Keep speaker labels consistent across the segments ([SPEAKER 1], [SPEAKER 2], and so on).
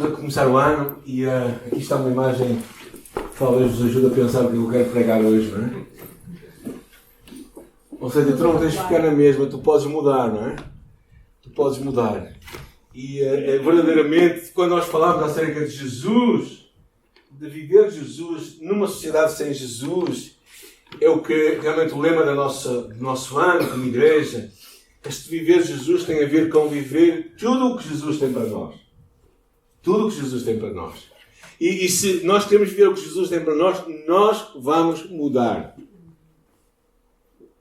[SPEAKER 1] Estamos a começar o ano e aqui está uma imagem que talvez vos ajude a pensar o que eu quero pregar hoje, não é? Ou seja, tu não tens de ficar na mesma, tu podes mudar, não é? Tu podes mudar. E verdadeiramente, quando nós falamos acerca de Jesus, de viver Jesus numa sociedade sem Jesus, é o que realmente o lema do nosso ano como igreja. Este viver Jesus tem a ver com viver tudo o que Jesus tem para nós. Tudo o que Jesus tem para nós. E se nós queremos viver o que Jesus tem para nós, nós vamos mudar.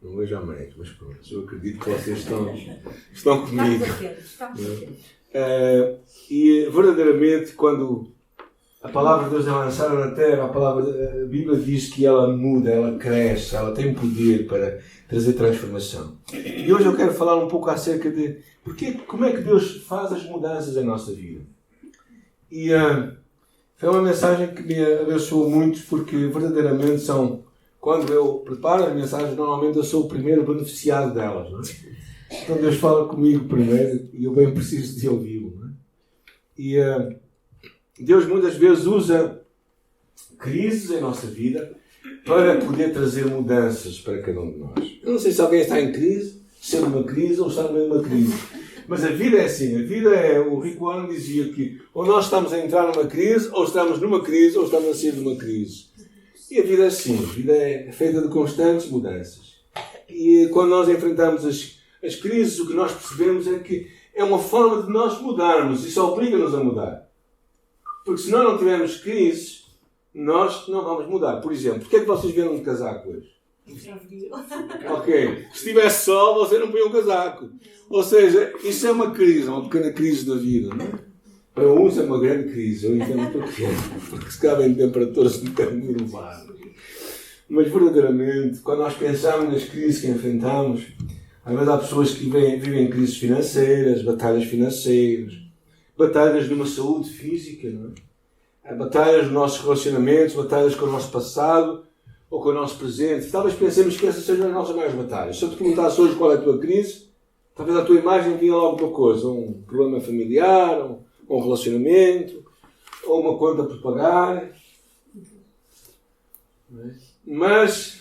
[SPEAKER 1] Não vejo a mãe, mas pronto, eu acredito que vocês estão comigo. E verdadeiramente, quando a palavra de Deus é lançada na terra, a Bíblia diz que ela muda, ela cresce, ela tem poder para trazer transformação. E hoje eu quero falar um pouco acerca de como é que Deus faz as mudanças em nossa vida. E foi uma mensagem que me abençoou muito, porque verdadeiramente quando eu preparo as mensagens, normalmente eu sou o primeiro beneficiado delas. Não é? Então Deus fala comigo primeiro e eu bem preciso de ouvi-lo. Não é? E Deus muitas vezes usa crises em nossa vida para poder trazer mudanças para cada um de nós. Eu não sei se alguém está em crise, sendo uma crise ou está no meio de uma crise. Mas a vida é assim. A vida o Rick Warren dizia que ou nós estamos a entrar numa crise, ou estamos numa crise, ou estamos a sair de uma crise. E a vida é assim. A vida é feita de constantes mudanças. E quando nós enfrentamos as crises, o que nós percebemos é que é uma forma de nós mudarmos. Isso obriga-nos a mudar. Porque se nós não tivermos crises, nós não vamos mudar. Por exemplo, porquê é que vocês vieram de casaco hoje? Ok. Se tivesse sol, você não põe um casaco. Ou seja, isso é uma crise, uma pequena crise da vida, não é? Para uns é uma grande crise, eu entendo porquê. Porque se cabem temperaturas um bocadinho elevadas. Mas verdadeiramente, quando nós pensamos nas crises que enfrentamos, às vezes há pessoas que vivem crises financeiras, batalhas financeiras, batalhas de uma saúde física, não é? Batalhas nos nossos relacionamentos, batalhas com o nosso passado ou com o nosso presente. Talvez pensemos que essas sejam as nossas maiores batalhas. Se eu te perguntasse hoje qual é a tua crise, talvez a tua imagem vinha logo uma coisa, um problema familiar, um relacionamento, ou uma conta por pagar. Mas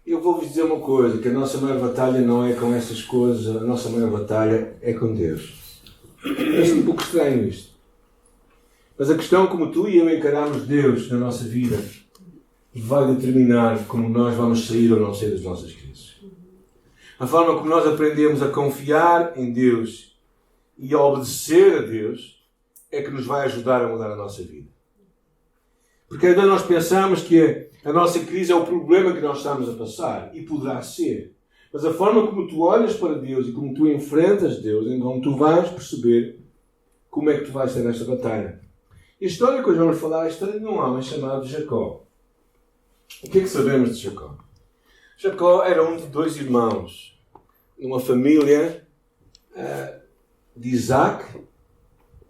[SPEAKER 1] eu vou-vos dizer uma coisa, que a nossa maior batalha não é com essas coisas, a nossa maior batalha é com Deus. É um pouco estranho isto. Mas a questão como tu e eu encaramos Deus na nossa vida vai determinar como nós vamos sair ou não sair das nossas crises. A forma como nós aprendemos a confiar em Deus e a obedecer a Deus é que nos vai ajudar a mudar a nossa vida. Porque ainda nós pensamos que a nossa crise é o problema que nós estamos a passar, e poderá ser. Mas a forma como tu olhas para Deus e como tu enfrentas Deus, então tu vais perceber como é que tu vais ter esta batalha. E a história que hoje vamos falar é a história de um homem chamado Jacó. O que é que sabemos de Jacó? Jacó era um de dois irmãos, numa família de Isaac.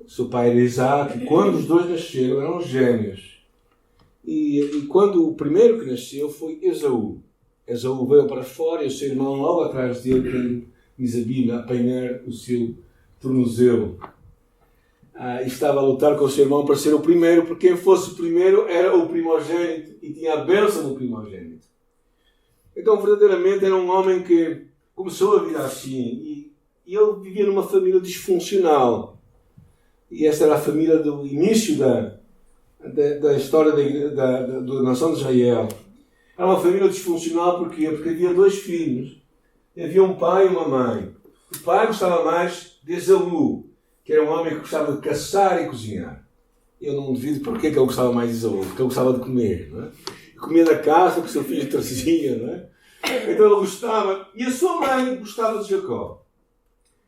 [SPEAKER 1] O seu pai era Isaac, e quando os dois nasceram eram gêmeos. E quando o primeiro que nasceu foi Esaú. Esaú veio para fora e o seu irmão logo atrás dele, que diz a Bíblia, a apanhar o seu tornozelo. E estava a lutar com o seu irmão para ser o primeiro, porque quem fosse o primeiro era o primogênito e tinha a bênção do primogênito. Então, verdadeiramente, era um homem que começou a vida assim, e ele vivia numa família disfuncional. E esta era a família do início da história da nação de Israel. Era uma família disfuncional porque havia dois filhos. Havia um pai e uma mãe. O pai gostava mais de Esaú, que era um homem que gostava de caçar e cozinhar. Eu não duvido porque ele gostava mais de Esaú, porque ele gostava de comer. Não é? Comia da caça que o seu filho trazia. Não é? Então ele gostava. E a sua mãe gostava de Jacó.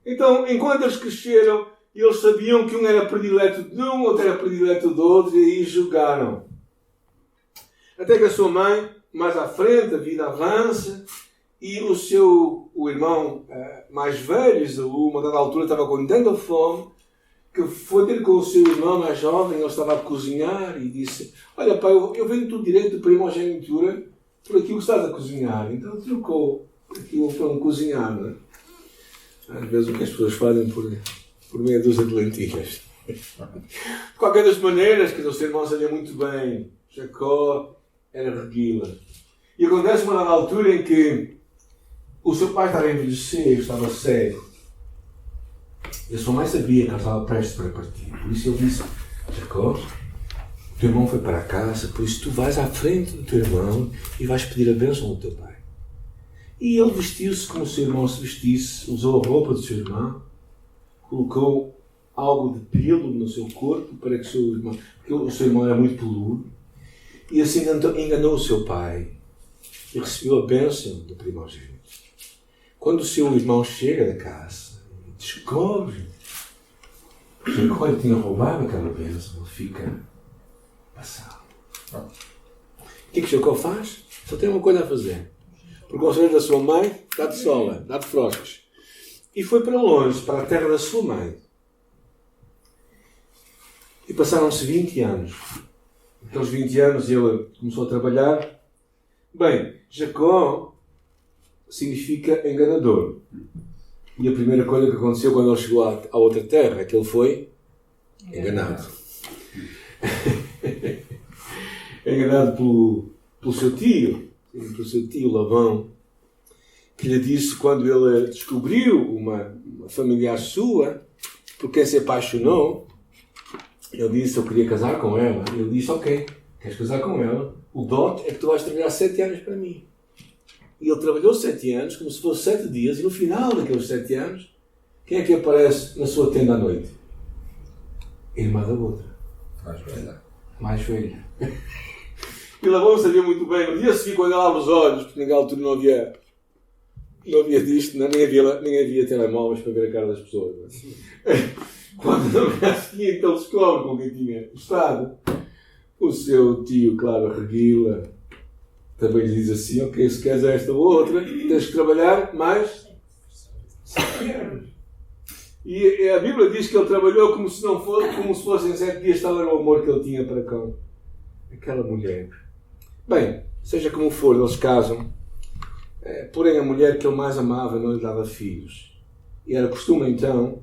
[SPEAKER 1] Então, enquanto eles cresceram, eles sabiam que um era predileto de um, outro era predileto do outro, e aí jogaram. Até que a sua mãe, mais à frente, a vida avança, e o irmão mais velho, Esaú, uma dada altura, estava com tanta fome, que foi ter com o seu irmão mais jovem, ele estava a cozinhar, e disse: olha pai, eu venho do direito de primogenitura por aquilo que estás a cozinhar. Então trocou aquilo para um cozinhar, não é? Às vezes o que as pessoas fazem por meia dúzia de lentilhas. De qualquer das maneiras, que o seu irmão sabia muito bem, Jacó era reguila. E acontece uma dada altura em que o seu pai estava a envelhecer, estava cego. E a sua mãe sabia que ele estava prestes para partir. Por isso ele disse: Jacó, o teu irmão foi para a casa, por isso tu vais à frente do teu irmão e vais pedir a bênção do teu pai. E ele vestiu-se como o seu irmão se vestisse, usou a roupa do seu irmão, colocou algo de pelo no seu corpo para que o seu irmão, porque o seu irmão era muito peludo, e assim enganou o seu pai e recebeu a bênção do primogênito. Quando o seu irmão chega da casa e descobre que Jacó lhe tinha roubado aquela bênção, ele fica passado. O que Jacó faz? Só tem uma coisa a fazer. Por conselho da sua mãe, dá-te sola, dá-te froscos. E foi para longe, para a terra da sua mãe. E passaram-se 20 anos. Naqueles 20 anos ele começou a trabalhar. Bem, Jacó significa enganador. E a primeira coisa que aconteceu quando ele chegou à outra terra é que ele foi enganado. Enganado pelo seu tio Labão, que lhe disse, quando ele descobriu uma familiar sua, por quem se apaixonou, ele disse: eu queria casar com ela. Ele disse: ok, queres casar com ela? O dote é que tu vais trabalhar 7 anos para mim. E ele trabalhou 7 anos, como se fosse 7 dias, e no final daqueles 7 anos, quem é que aparece na sua tenda à noite? A irmã da outra. Mais velha. E Labão sabia muito bem, no dia seguinte, quando ele abre os olhos, porque naquela altura não havia disto, nem havia telemóveis para ver a cara das pessoas. Quando no dia seguinte ele descobre com quem tinha estado, o seu tio, claro, reguila, também lhe diz assim: ok, se queres esta ou outra, tens que trabalhar mais 7 anos. E a Bíblia diz que ele trabalhou como se fossem 7 dias, tal era o amor que ele tinha para com aquela mulher. Bem, seja como for, eles casam. Porém, a mulher que ele mais amava não lhe dava filhos. E era costume, então,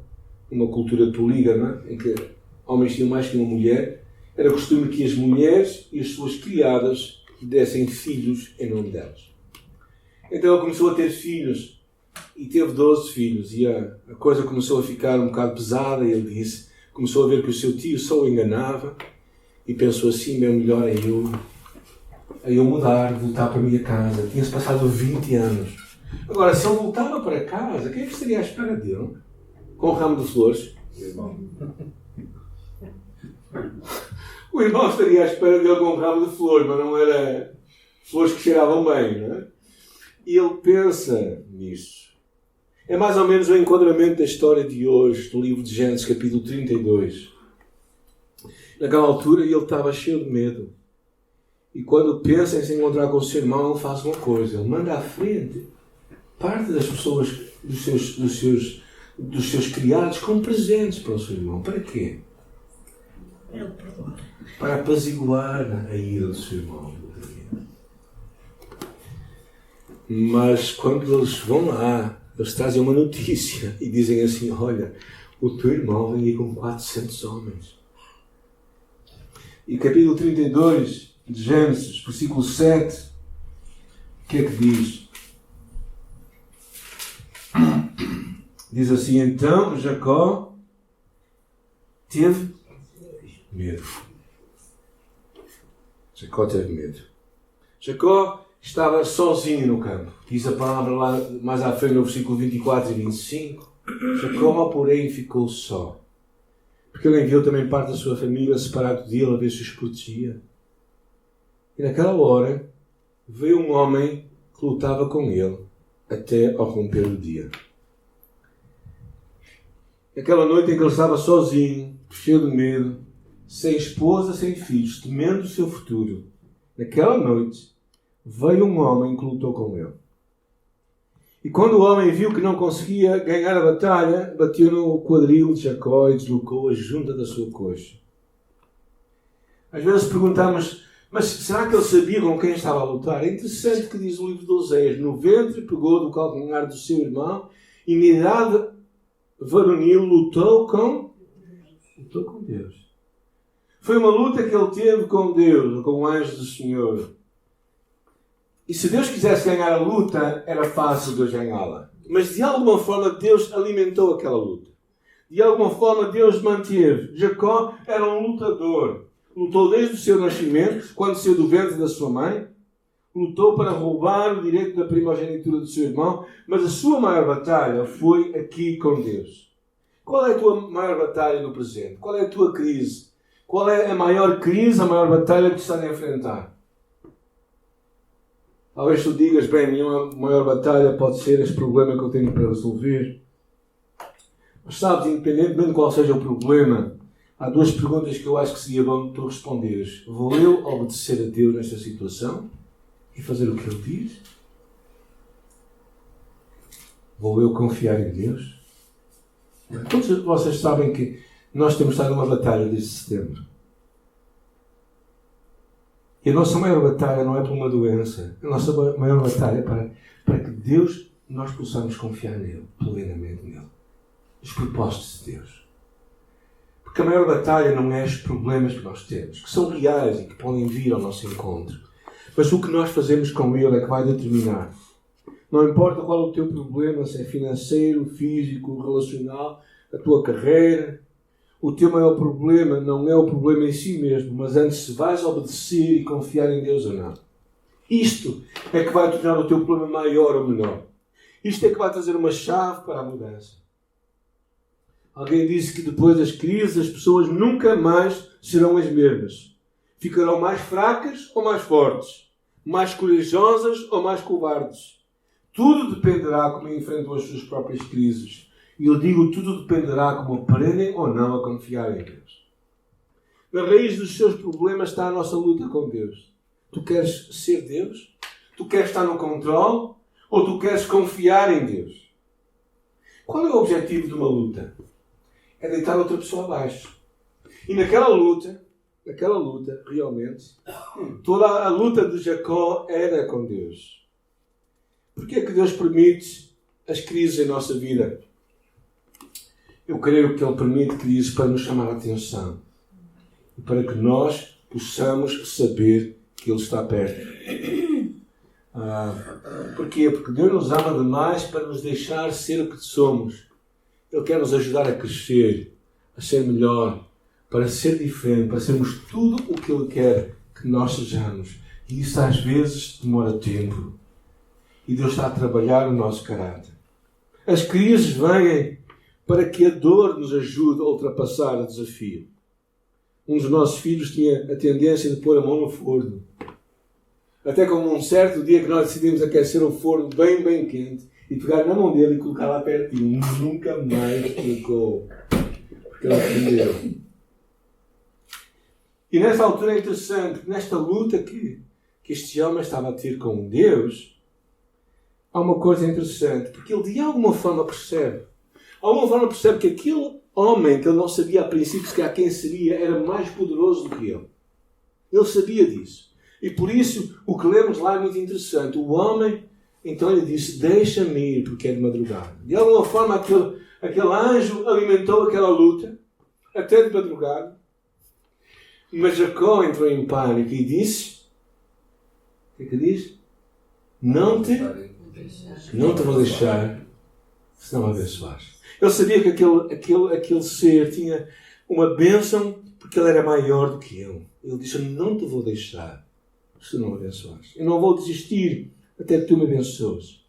[SPEAKER 1] uma cultura polígama, em que homens tinham mais que uma mulher, era costume que as mulheres e as suas criadas dessem filhos em nome delas. Então ele começou a ter filhos, e teve 12 filhos, e a coisa começou a ficar um bocado pesada, e ele começou a ver que o seu tio só o enganava, e pensou assim: bem, melhor é eu mudar, voltar para a minha casa. Tinha-se passado 20 anos. Agora, se ele voltava para casa, quem é que estaria à espera dele? Com um ramo de flores? O irmão estaria à espera dele com um ramo de flores, mas não era flores que cheiravam bem, não é? E ele pensa nisso. É mais ou menos o enquadramento da história de hoje, do livro de Gênesis, capítulo 32. Naquela altura ele estava cheio de medo. E quando pensa em se encontrar com o seu irmão, ele faz uma coisa: ele manda à frente parte das pessoas, dos seus criados, com presentes para o seu irmão. Para quê? Para apaziguar a ira do seu irmão. Mas quando eles vão lá, eles trazem uma notícia e dizem assim: olha, o teu irmão vem aí com 400 homens. E capítulo 32 de Gênesis, versículo 7, o que é que diz? Diz assim: então Jacó teve medo. Jacó teve medo. Jacó estava sozinho no campo. Diz a palavra lá mais à frente no versículo 24 e 25. Jacó, porém, ficou só, porque ele enviou também parte da sua família separado dele a ver se os protegia. E naquela hora veio um homem que lutava com ele até ao romper do dia. Naquela noite em que ele estava sozinho, cheio de medo, sem esposa, sem filhos, temendo o seu futuro, naquela noite veio um homem que lutou com ele. E quando o homem viu que não conseguia ganhar a batalha, bateu no quadril de Jacó e deslocou a junta da sua coxa. Às vezes perguntamos: mas será que ele sabia com quem estava a lutar? É interessante que diz o livro de Oséias: no ventre pegou do calcanhar do seu irmão e na idade varonil lutou com Lutou com Deus. Foi uma luta que ele teve com Deus, com o anjo do Senhor. E se Deus quisesse ganhar a luta, era fácil Deus ganhá-la. Mas de alguma forma Deus alimentou aquela luta. De alguma forma Deus manteve. Jacó era um lutador. Lutou desde o seu nascimento, quando saiu do ventre da sua mãe. Lutou para roubar o direito da primogenitura do seu irmão. Mas a sua maior batalha foi aqui com Deus. Qual é a tua maior batalha no presente? Qual é a tua crise? Qual é a maior crise, a maior batalha que tu estás a enfrentar? Talvez tu digas, bem, a minha maior batalha pode ser este problema que eu tenho para resolver. Mas sabes, independentemente de qual seja o problema, há duas perguntas que eu acho que seria bom tu responderes. Vou eu obedecer a Deus nesta situação e fazer o que Ele diz? Vou eu confiar em Deus? Todos vocês sabem que nós temos estado numa batalha desde setembro. E a nossa maior batalha não é por uma doença. A nossa maior batalha é para que Deus, nós possamos confiar nele, plenamente nele. Os propósitos de Deus. Porque a maior batalha não é os problemas que nós temos, que são reais e que podem vir ao nosso encontro. Mas o que nós fazemos com ele é que vai determinar. Não importa qual é o teu problema, se é financeiro, físico, relacional, a tua carreira. O teu maior problema não é o problema em si mesmo, mas antes se vais obedecer e confiar em Deus ou não. Isto é que vai tornar o teu problema maior ou menor. Isto é que vai trazer uma chave para a mudança. Alguém disse que depois das crises as pessoas nunca mais serão as mesmas. Ficarão mais fracas ou mais fortes. Mais corajosas ou mais covardes. Tudo dependerá como enfrentam as suas próprias crises. E eu digo, tudo dependerá como aprendem ou não a confiar em Deus. Na raiz dos seus problemas está a nossa luta com Deus. Tu queres ser Deus? Tu queres estar no controle? Ou tu queres confiar em Deus? Qual é o objetivo de uma luta? É deitar outra pessoa abaixo. E naquela luta, realmente, toda a luta de Jacó era com Deus. Porquê é que Deus permite as crises em nossa vida? Eu creio que Ele permite crises para nos chamar a atenção. E para que nós possamos saber que Ele está perto. Porquê? Porque Deus nos ama demais para nos deixar ser o que somos. Ele quer nos ajudar a crescer, a ser melhor, para ser diferente, para sermos tudo o que Ele quer que nós sejamos. E isso às vezes demora tempo. E Deus está a trabalhar o nosso caráter. As crises vêm para que a dor nos ajude a ultrapassar o desafio. Um dos nossos filhos tinha a tendência de pôr a mão no forno. Até como um certo dia que nós decidimos aquecer o forno bem, bem quente e pegar na mão dele e colocar lá pertinho. Nunca mais colocou. Porque ele aprendeu. E nessa altura é interessante, nesta luta que este homem estava a ter com Deus, há uma coisa interessante, porque ele de alguma forma percebe. De alguma forma percebe que aquele homem, que ele não sabia a princípio sequer quem seria, era mais poderoso do que ele. Ele sabia disso. E por isso, o que lemos lá é muito interessante. O homem, então ele disse, deixa-me ir, porque é de madrugada. De alguma forma, aquele anjo alimentou aquela luta, até de madrugada. Mas Jacó entrou em pânico e disse, o que é que diz? Não te vou deixar, se não me abençoares. Ele sabia que aquele ser tinha uma bênção porque ele era maior do que ele. Ele disse, não te vou deixar se não me abençoares. Eu não vou desistir até que tu me abençoes.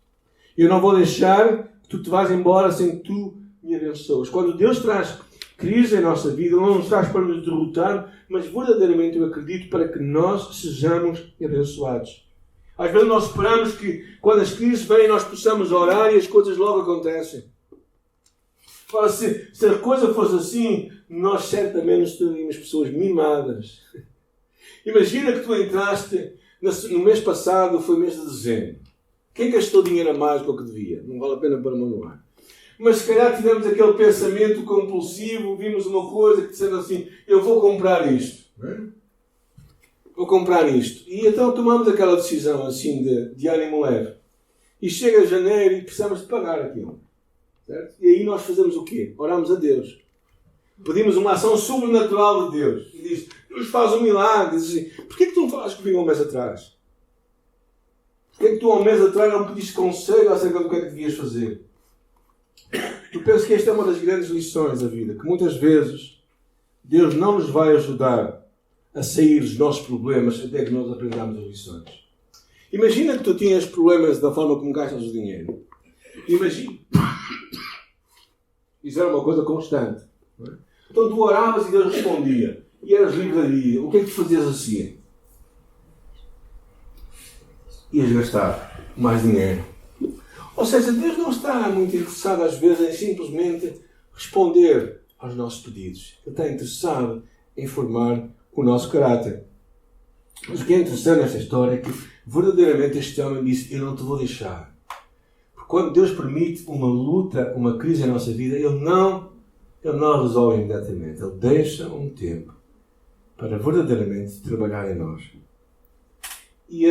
[SPEAKER 1] Eu não vou deixar que tu te vás embora sem que tu me abençoes. Quando Deus traz crise em nossa vida, Ele não nos traz para nos derrotar, mas verdadeiramente eu acredito para que nós sejamos abençoados. Às vezes nós esperamos que quando as crises vêm nós possamos orar e as coisas logo acontecem. Ora, se a coisa fosse assim, nós certamente teríamos pessoas mimadas. Imagina que tu entraste no mês passado, foi mês de dezembro. Quem gastou dinheiro a mais do que devia? Não vale a pena pôr a mão no ar. Mas se calhar tivemos aquele pensamento compulsivo, vimos uma coisa que dizendo assim, eu vou comprar isto. Vou comprar isto. E então tomamos aquela decisão assim de ânimo leve. E chega janeiro e precisamos de pagar aquilo. Certo? E aí nós fazemos o quê? Oramos a Deus. Pedimos uma ação sobrenatural de Deus. E diz, Deus faz um milagre. Diz assim, porquê que tu não falaste comigo há um mês atrás? Porquê que tu há um mês atrás não me pediste conselho acerca do que é que devias fazer? Eu penso que esta é uma das grandes lições da vida. Que muitas vezes Deus não nos vai ajudar a sair dos nossos problemas até que nós aprendamos as lições. Imagina que tu tinhas problemas da forma como gastas o dinheiro. Imagina. Isso era uma coisa constante. Não é? Então tu oravas e Deus respondia. E eras livraria. O que é que tu fazias assim? Ias gastar mais dinheiro. Ou seja, Deus não está muito interessado às vezes em simplesmente responder aos nossos pedidos. Ele está interessado em formar o nosso caráter. Mas o que é interessante nesta história é que verdadeiramente este homem disse, eu não te vou deixar. Porque quando Deus permite uma luta, uma crise na nossa vida, Ele não resolve imediatamente. Ele deixa um tempo para verdadeiramente trabalhar em nós. E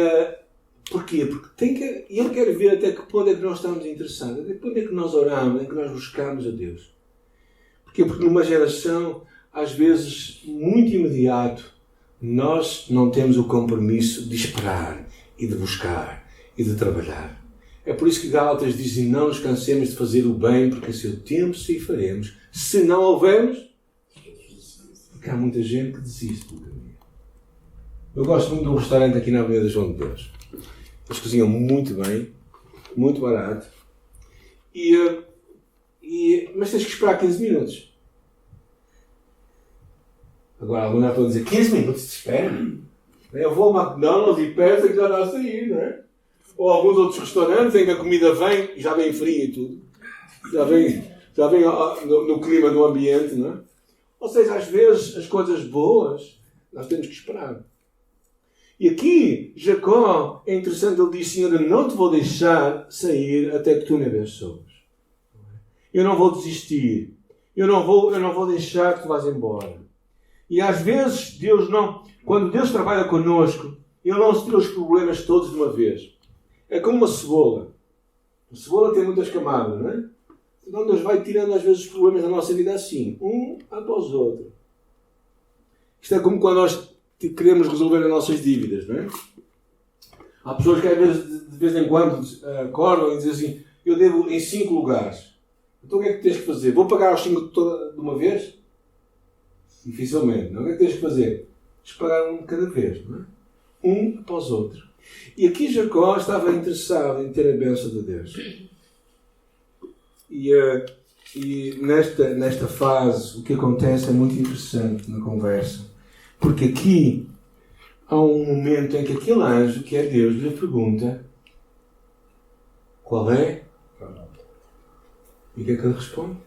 [SPEAKER 1] porquê? Porque Ele quer ver até que ponto é que nós estamos interessados, até que ponto é que nós oramos, é que nós buscamos a Deus. Porquê? Porque numa geração, às vezes, muito imediato, nós não temos o compromisso de esperar e de buscar e de trabalhar. É por isso que Gálatas diz, não nos cansemos de fazer o bem, porque a seu tempo se faremos. Se não houvermos, porque há muita gente que desiste do caminho. Eu gosto muito de um restaurante aqui na Avenida João de Deus. Eles cozinham muito bem, muito barato. Mas tens que esperar 15 minutos. Agora, alguns já estão a dizer 15 minutos de espera. Eu vou ao McDonald's e peço que já está a sair, não é? Ou alguns outros restaurantes em que a comida vem e já vem fria e tudo. Já vem no clima do ambiente, não é? Ou seja, às vezes as coisas boas nós temos que esperar. E aqui, Jacó, é interessante, ele diz, Senhor, eu não te vou deixar sair até que tu me abençoes. Eu não vou desistir. Eu não vou deixar que tu vás embora. E às vezes, quando Deus trabalha connosco, Ele não se tira os problemas todos de uma vez. É como uma cebola. A cebola tem muitas camadas, não é? Então Deus vai tirando às vezes os problemas da nossa vida assim, um após o outro. Isto é como quando nós queremos resolver as nossas dívidas, não é? Há pessoas que às vezes, de vez em quando, acordam e dizem assim, eu devo em 5 lugares. Então o que é que tens que fazer? Vou pagar os 5 de uma vez? Dificilmente, não? O que é que tens que fazer? Tens que pagar um de cada vez, não é? Um após o outro. E aqui Jacó estava interessado em ter a bênção de Deus. E nesta fase, o que acontece é muito interessante na conversa. Porque aqui há um momento em que aquele anjo, que é Deus, lhe pergunta qual é? E o que é que ele responde?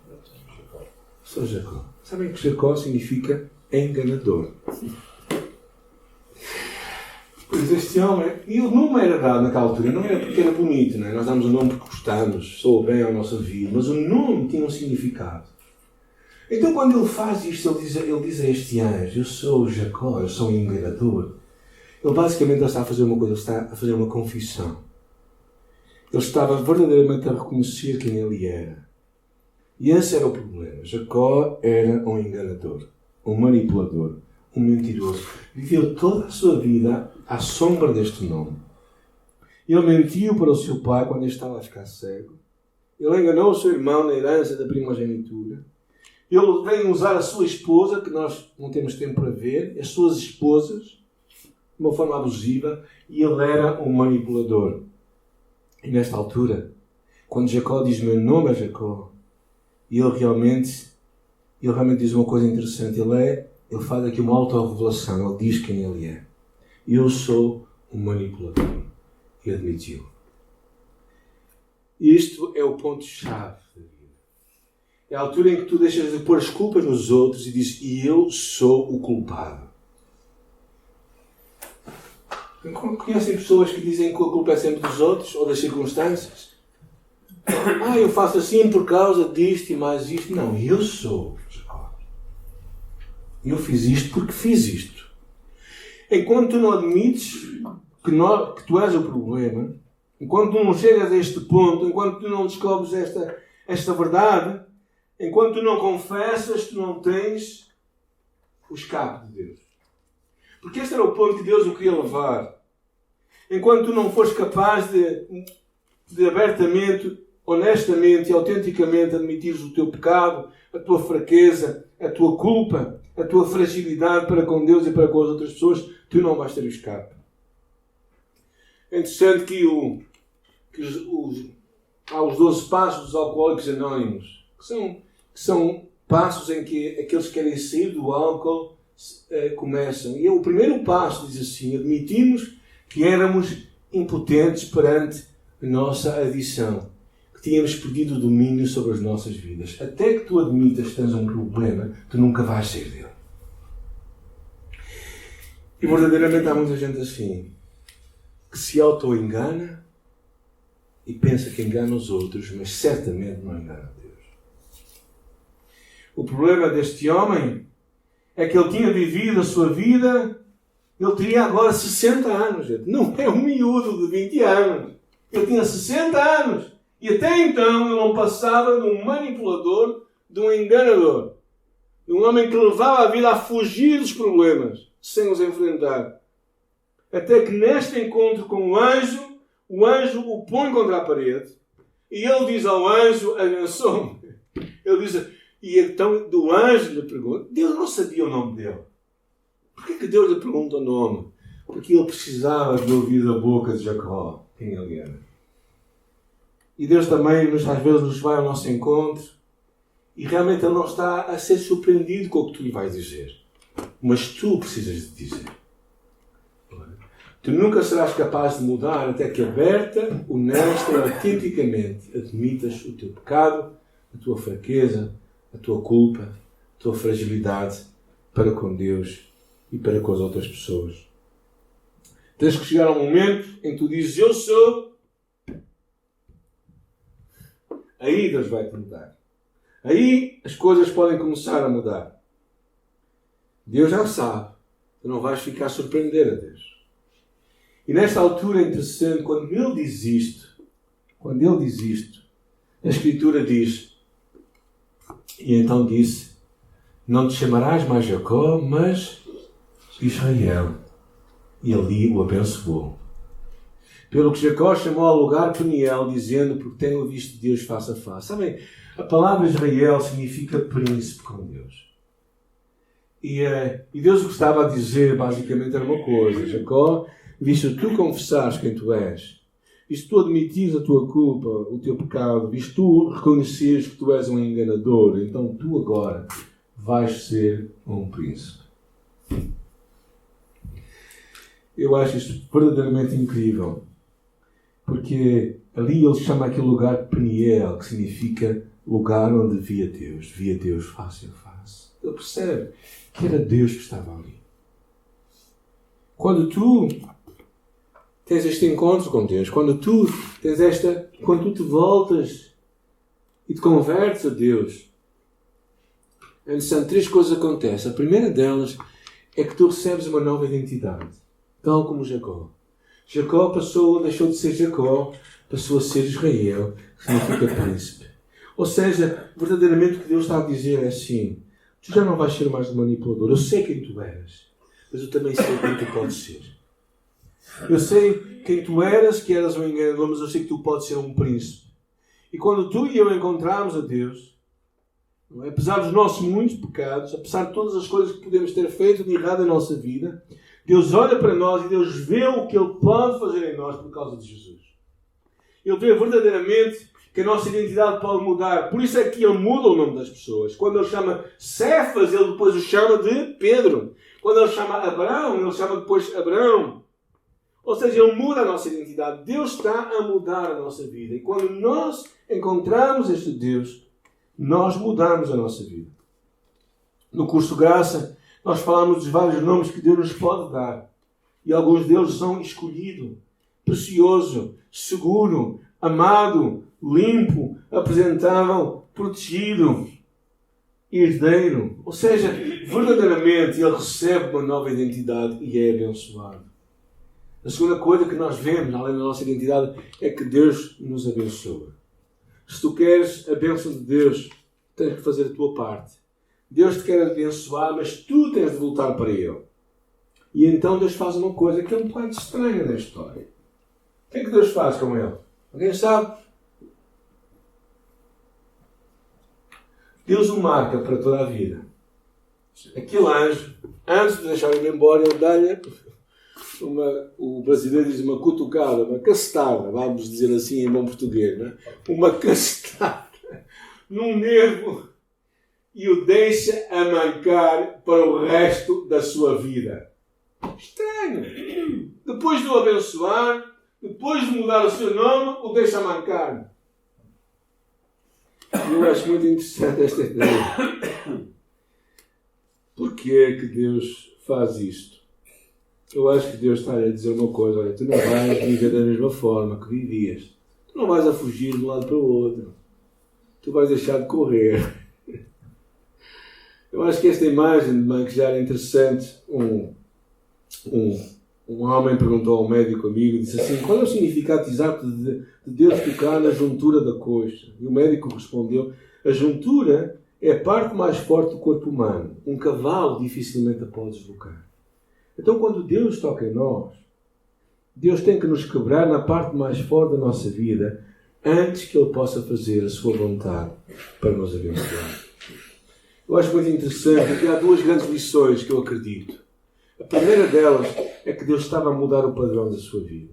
[SPEAKER 1] Sou Jacó. Sabem que Jacó significa enganador. Pois este homem, e o nome era dado naquela altura, não era porque era bonito, não é? Nós damos o nome porque gostamos, soa bem à nossa vida, mas o nome tinha um significado. Então quando ele faz isto, ele diz a este anjo, eu sou Jacó, eu sou um enganador. Ele basicamente está a fazer uma coisa, ele está a fazer uma confissão. Ele estava verdadeiramente a reconhecer quem ele era. E esse era o problema. Jacó era um enganador, um manipulador, um mentiroso. Viveu toda a sua vida à sombra deste nome. Ele mentiu para o seu pai quando ele estava a ficar cego. Ele enganou o seu irmão na herança da primogenitura. Ele veio usar a sua esposa, que nós não temos tempo para ver, as suas esposas, de uma forma abusiva, e ele era um manipulador. E nesta altura, quando Jacó diz, meu nome é Jacó, e ele realmente diz uma coisa interessante. Ele faz aqui uma autorrevelação. Ele diz quem ele é. Eu sou um manipulador. E admitiu. Isto é o ponto-chave da vida. É a altura em que tu deixas de pôr as culpas nos outros e dizes, e eu sou o culpado. Conhecem pessoas que dizem que a culpa é sempre dos outros ou das circunstâncias? Eu faço assim por causa disto e mais isto. Não, eu sou. Eu fiz isto porque fiz isto. Enquanto tu não admites que tu és o problema, enquanto tu não chegas a este ponto, enquanto tu não descobres esta verdade, enquanto tu não confessas, tu não tens o escape de Deus. Porque este era o ponto que Deus o queria levar. Enquanto tu não fores capaz de abertamente, honestamente e autenticamente admitires o teu pecado, a tua fraqueza, a tua culpa, a tua fragilidade para com Deus e para com as outras pessoas, tu não vais ter o escape. É interessante que há os 12 passos dos Alcoólicos Anónimos, que são passos em que aqueles que querem sair do álcool começam. E o primeiro passo diz assim: admitimos que éramos impotentes perante a nossa adição, que tínhamos perdido o domínio sobre as nossas vidas. Até que tu admitas que tens um problema, tu nunca vais sair dele. E verdadeiramente há muita gente assim, que se auto-engana e pensa que engana os outros, mas certamente não engana a Deus. O problema deste homem é que ele tinha vivido a sua vida, ele teria agora 60 anos, gente. Não é um miúdo de 20 anos. Ele tinha 60 anos. E até então ele não passava de um manipulador, de um enganador. De um homem que levava a vida a fugir dos problemas, sem os enfrentar. Até que neste encontro com o anjo o põe contra a parede. E ele diz ao anjo: abençoe-me. Ele diz, e então do anjo lhe pergunta. Deus não sabia o nome dele. Porquê que Deus lhe pergunta o nome? Porque ele precisava de ouvir da boca de Jacó quem ele era. E Deus também às vezes nos vai ao nosso encontro e realmente ele não está a ser surpreendido com o que tu lhe vais dizer. Mas tu precisas de dizer. Tu nunca serás capaz de mudar até que aberta, honesta e autenticamente admitas o teu pecado, a tua fraqueza, a tua culpa, a tua fragilidade para com Deus e para com as outras pessoas. Tens que chegar a um momento em que tu dizes: eu sou. Aí Deus vai te mudar. Aí as coisas podem começar a mudar. Deus já sabe. Tu não vais ficar a surpreender a Deus. E nesta altura é interessante, quando ele diz isto, a Escritura diz: e então disse: não te chamarás mais Jacó, mas Israel. E ali o abençoou. Pelo que Jacó chamou ao lugar Peniel, dizendo: porque tenho visto Deus face a face. Sabem, a palavra Israel significa príncipe com Deus. E Deus o que estava a dizer, basicamente, era uma coisa: Jacó, visto tu confessares quem tu és, visto tu admitires a tua culpa, o teu pecado, visto tu reconheceres que tu és um enganador, então tu agora vais ser um príncipe. Eu acho isto verdadeiramente incrível, porque ali ele chama aquele lugar Peniel, que significa lugar onde via Deus face a face. Ele percebe que era Deus que estava ali. Quando tu tens este encontro com Deus, quando tu te voltas e te convertes a Deus, três coisas acontecem. A primeira delas é que tu recebes uma nova identidade, tal como Jacó. Jacó deixou de ser Jacó, passou a ser Israel, que significa príncipe. Ou seja, verdadeiramente o que Deus está a dizer é assim: tu já não vais ser mais um manipulador. Eu sei quem tu eras, mas eu também sei quem tu podes ser. Eu sei quem tu eras, que eras um enganador, mas eu sei que tu podes ser um príncipe. E quando tu e eu encontrarmos a Deus, apesar dos nossos muitos pecados, apesar de todas as coisas que podemos ter feito de errado na nossa vida, Deus olha para nós e Deus vê o que Ele pode fazer em nós por causa de Jesus. Ele vê verdadeiramente que a nossa identidade pode mudar. Por isso é que Ele muda o nome das pessoas. Quando Ele chama Cefas, Ele depois o chama de Pedro. Quando Ele chama Abraão, Ele chama depois Abraão. Ou seja, Ele muda a nossa identidade. Deus está a mudar a nossa vida. E quando nós encontramos este Deus, nós mudamos a nossa vida. No curso Graça, nós falamos dos vários nomes que Deus nos pode dar. E alguns deles são escolhido, precioso, seguro, amado, limpo, apresentável, protegido, herdeiro. Ou seja, verdadeiramente ele recebe uma nova identidade e é abençoado. A segunda coisa que nós vemos, além da nossa identidade, é que Deus nos abençoa. Se tu queres a bênção de Deus, tens que fazer a tua parte. Deus te quer abençoar, mas tu tens de voltar para Ele. E então Deus faz uma coisa que é um pouco estranha na história. O que é que Deus faz com ele? Alguém sabe? Deus o marca para toda a vida. Aquele anjo, antes de deixar ele embora, ele dá-lhe o brasileiro diz uma cutucada, uma cacetada, vamos dizer assim em bom português, né? Uma cacetada num nervo e o deixa a mancar para o resto da sua vida. Estranho. Depois de o abençoar, depois de mudar o seu nome, o deixa a mancar. Eu acho muito interessante esta ideia. Porquê é que Deus faz isto? Eu acho que Deus está a dizer uma coisa. Olha, tu não vais viver da mesma forma que vivias. Tu não vais a fugir de um lado para o outro. Tu vais deixar de correr. Eu acho que esta imagem de mãe que já era interessante. Um homem perguntou ao médico amigo e disse assim: qual é o significado exato de Deus tocar na juntura da coxa? E o médico respondeu: a juntura é a parte mais forte do corpo humano. Um cavalo dificilmente a pode deslocar. Então, quando Deus toca em nós, Deus tem que nos quebrar na parte mais forte da nossa vida antes que Ele possa fazer a sua vontade para nos abençoar. Eu acho muito interessante porque há duas grandes lições que eu acredito. A primeira delas é que Deus estava a mudar o padrão da sua vida.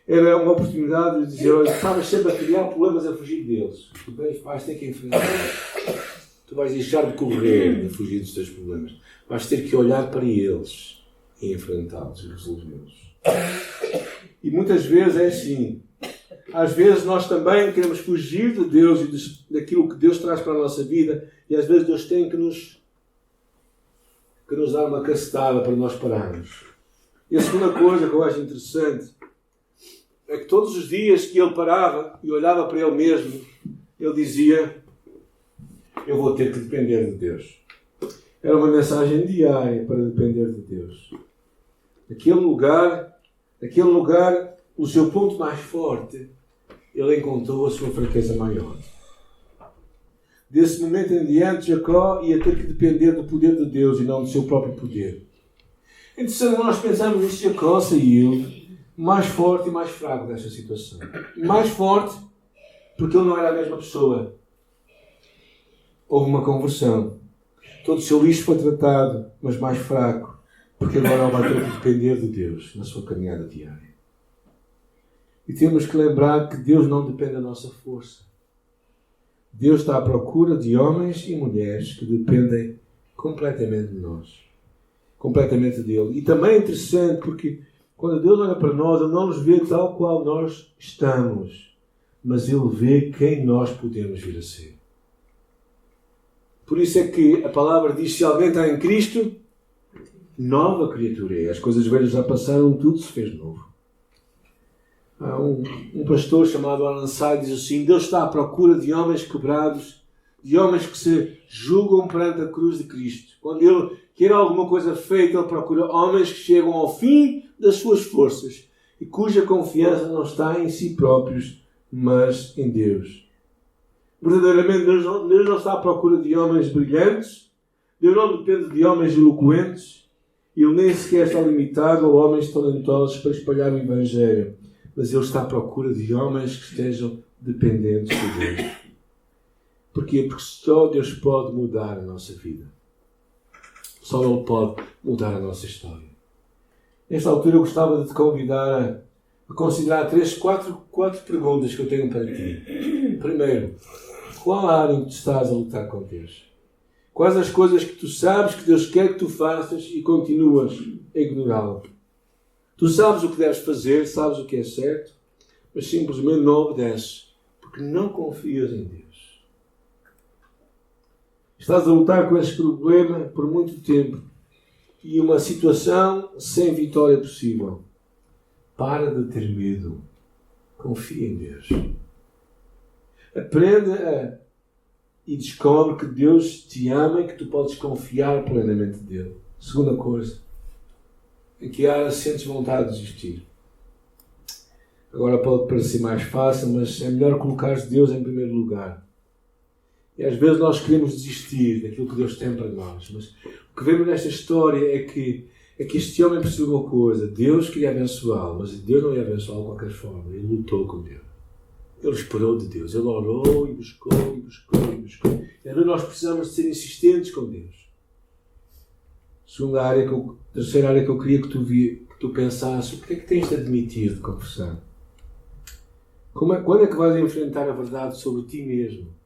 [SPEAKER 1] Era uma oportunidade de dizer: olha, estavas sempre a criar problemas a fugir deles. Tu vais ter que enfrentar. Tu vais deixar de correr, de fugir dos teus problemas. Vais ter que olhar para eles e enfrentá-los e resolvê-los. E muitas vezes é assim. Às vezes nós também queremos fugir de Deus e daquilo que Deus traz para a nossa vida. E às vezes Deus tem que nos dar uma cacetada para nós pararmos. E a segunda coisa que eu acho interessante é que todos os dias que ele parava e olhava para ele mesmo, ele dizia: eu vou ter que depender de Deus. Era uma mensagem diária para depender de Deus. Naquele lugar, o seu ponto mais forte, ele encontrou a sua fraqueza maior. Desse momento em diante, Jacó ia ter que depender do poder de Deus e não do seu próprio poder. É interessante, nós pensamos nisso. Jacó saiu mais forte e mais fraco desta situação. Mais forte porque ele não era a mesma pessoa. Houve uma conversão. Todo o seu lixo foi tratado, mas mais fraco, porque agora ele vai ter que depender de Deus na sua caminhada diária. E temos que lembrar que Deus não depende da nossa força. Deus está à procura de homens e mulheres que dependem completamente de nós. Completamente dele. E também é interessante porque quando Deus olha para nós, Ele não nos vê tal qual nós estamos, mas Ele vê quem nós podemos vir a ser. Por isso é que a palavra diz: se alguém está em Cristo, nova criatura é. As coisas velhas já passaram, tudo se fez novo. Há um pastor chamado Alan Side diz assim: Deus está à procura de homens quebrados, de homens que se julgam perante a cruz de Cristo. Quando Ele quer alguma coisa feita, Ele procura homens que chegam ao fim das suas forças e cuja confiança não está em si próprios, mas em Deus. Verdadeiramente, Deus não está à procura de homens brilhantes. Deus não depende de homens eloquentes. Ele nem sequer está limitado a homens talentosos para espalhar o Evangelho. Mas Ele está à procura de homens que estejam dependentes de Deus. Porquê? Porque só Deus pode mudar a nossa vida. Só Ele pode mudar a nossa história. Nesta altura eu gostava de te convidar a considerar quatro perguntas que eu tenho para ti. Primeiro, qual a área em que tu estás a lutar com Deus? Quais as coisas que tu sabes que Deus quer que tu faças e continuas a ignorá-lo? Tu sabes o que deves fazer, sabes o que é certo, mas simplesmente não obedeces, porque não confias em Deus. Estás a lutar com esse problema por muito tempo e uma situação sem vitória possível. Para de ter medo. Confia em Deus. Aprende e descobre que Deus te ama e que tu podes confiar plenamente nele. Segunda coisa, em que área sentes vontade de desistir? Agora pode parecer mais fácil, mas é melhor colocar Deus em primeiro lugar. E às vezes nós queremos desistir daquilo que Deus tem para nós. Mas o que vemos nesta história é que este homem percebeu uma coisa. Deus queria abençoá-lo, mas Deus não ia abençoá-lo de qualquer forma. Ele lutou com Deus. Ele esperou de Deus. Ele orou e buscou, e buscou, e buscou. E às vezes nós precisamos de ser insistentes com Deus. Terceira área que eu queria que tu pensasses, o que é que tens de admitir de conversão? Quando é que vais enfrentar a verdade sobre ti mesmo?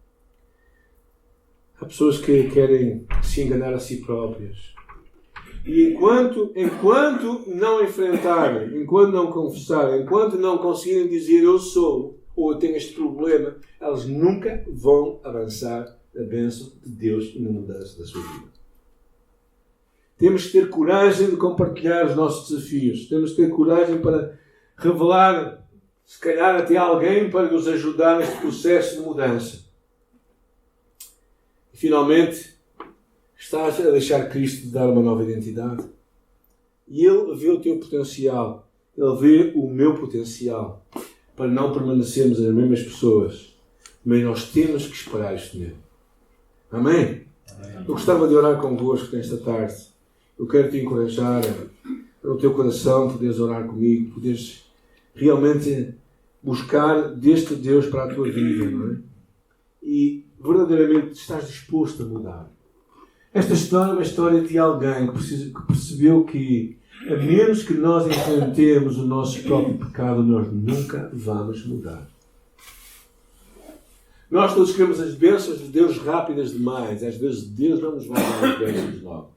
[SPEAKER 1] Há pessoas que querem se enganar a si próprias. E enquanto não enfrentarem, enquanto não confessarem, enquanto não conseguirem dizer eu sou, ou eu tenho este problema, elas nunca vão avançar na bênção de Deus e na mudança da sua vida. Temos que ter coragem de compartilhar os nossos desafios. Temos que ter coragem para revelar, se calhar até alguém para nos ajudar neste processo de mudança. E finalmente, estás a deixar Cristo te dar uma nova identidade. E Ele vê o teu potencial. Ele vê o meu potencial. Para não permanecermos as mesmas pessoas. Mas nós temos que esperar isto nele. Amém? Eu gostava de orar convosco nesta tarde. Eu quero te encorajar no teu coração, poderes orar comigo, poderes realmente buscar deste Deus para a tua vida, não é? E verdadeiramente estás disposto a mudar. Esta história é uma história de alguém que percebeu que, a menos que nós enfrentemos o nosso próprio pecado, nós nunca vamos mudar. Nós todos queremos as bênçãos de Deus rápidas demais. Às vezes Deus não nos vai dar as bênçãos logo.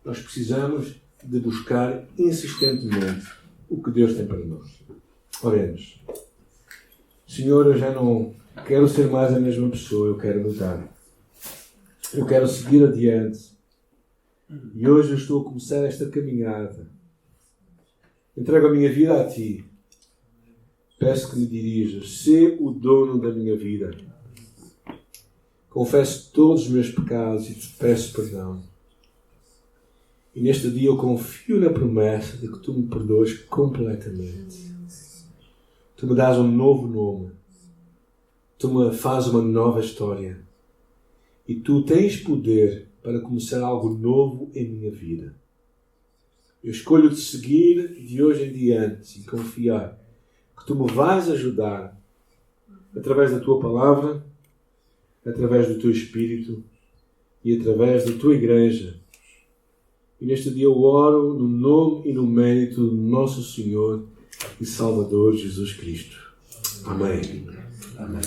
[SPEAKER 1] Nós precisamos de buscar insistentemente o que Deus tem para nós. Oremos. Senhor, eu já não quero ser mais a mesma pessoa, eu quero mudar. Eu quero seguir adiante. E hoje eu estou a começar esta caminhada. Entrego a minha vida a Ti. Peço que me dirijas. Sê o dono da minha vida. Confesso todos os meus pecados e te peço perdão. E neste dia eu confio na promessa de que Tu me perdoas completamente. Tu me dás um novo nome. Tu me fazes uma nova história. E Tu tens poder para começar algo novo em minha vida. Eu escolho te seguir de hoje em diante e confiar que Tu me vais ajudar através da Tua palavra, através do Teu Espírito e através da Tua Igreja. E neste dia eu oro no nome e no mérito do nosso Senhor e Salvador Jesus Cristo. Amém. Amém.